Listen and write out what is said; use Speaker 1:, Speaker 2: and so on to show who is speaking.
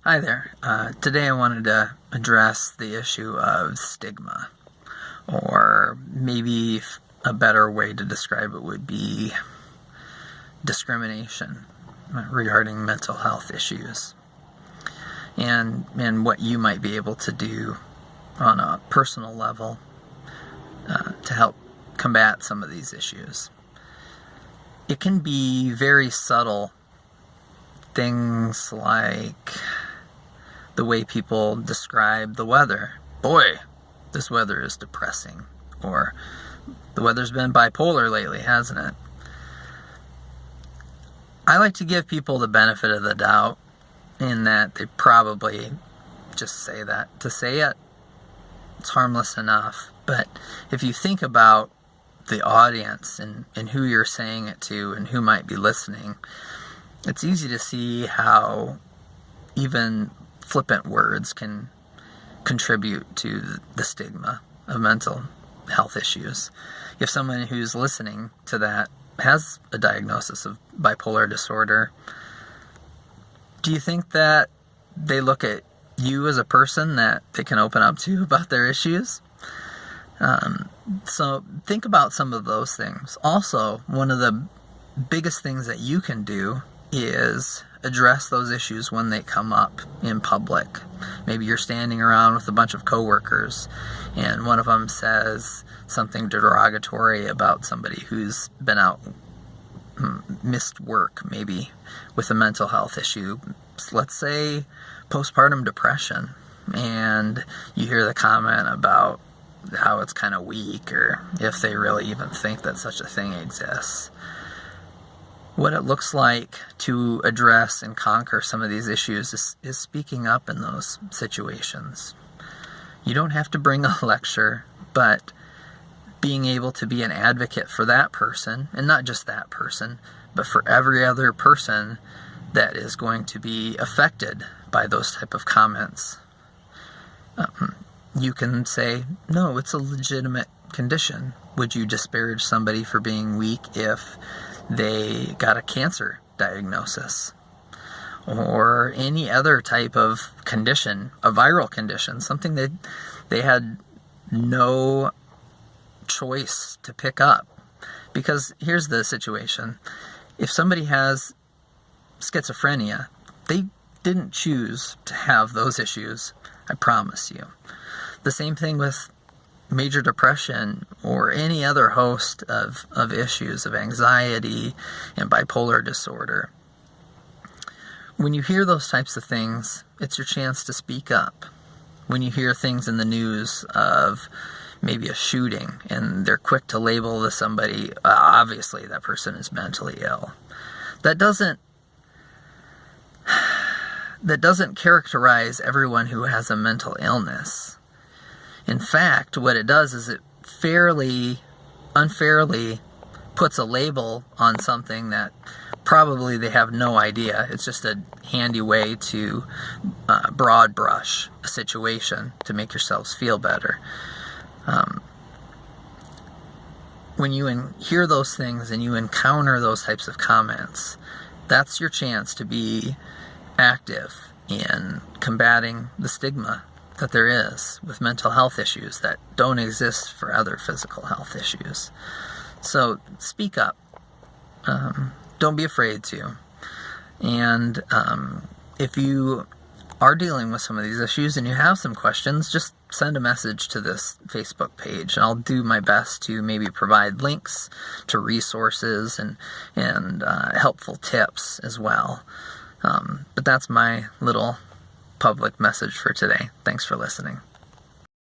Speaker 1: Hi there. Today I wanted to address the issue of stigma, or maybe a better way to describe it would be discrimination regarding mental health issues, and what you might be able to do on a personal level to help combat some of these issues. It can be very subtle things like the way people describe the weather. Boy, this weather is depressing. Or the weather's been bipolar lately, hasn't it? I like to give people the benefit of the doubt in that they probably just say that. To say it, it's harmless enough. But if you think about the audience and who you're saying it to and who might be listening, it's easy to see how even flippant words can contribute to the stigma of mental health issues. If someone who's listening to that has a diagnosis of bipolar disorder, do you think that they look at you as a person that they can open up to about their issues? So think about some of those things. Also, one of the biggest things that you can do is address those issues when they come up in public. Maybe you're standing around with a bunch of coworkers and one of them says something derogatory about somebody who's been out, missed work, maybe with a mental health issue. Let's say postpartum depression, and you hear the comment about how it's kind of weak, or if they really even think that such a thing exists. What it looks like to address and conquer some of these issues is speaking up in those situations. You don't have to bring a lecture, but being able to be an advocate for that person, and not just that person, but for every other person that is going to be affected by those type of comments. You can say, no, it's a legitimate condition. Would you disparage somebody for being weak if they got a cancer diagnosis or any other type of condition, a viral condition, something that they had no choice to pick up? Because here's the situation. If somebody has schizophrenia, they didn't choose to have those issues, I promise you. The same thing with major depression or any other host of issues of anxiety and bipolar disorder. When you hear those types of things, it's your chance to speak up. When you hear things in the news of maybe a shooting and they're quick to label to somebody, obviously that person is mentally ill. That doesn't characterize everyone who has a mental illness. In fact, what it does is it unfairly puts a label on something that probably they have no idea. It's just a handy way to broad brush a situation to make yourselves feel better. When you hear those things and you encounter those types of comments, that's your chance to be active in combating the stigma that there is with mental health issues that don't exist for other physical health issues. So speak up. Don't be afraid to. And if you are dealing with some of these issues and you have some questions, just send a message to this Facebook page. And I'll do my best to maybe provide links to resources and helpful tips as well. But that's my little public message for today. Thanks for listening.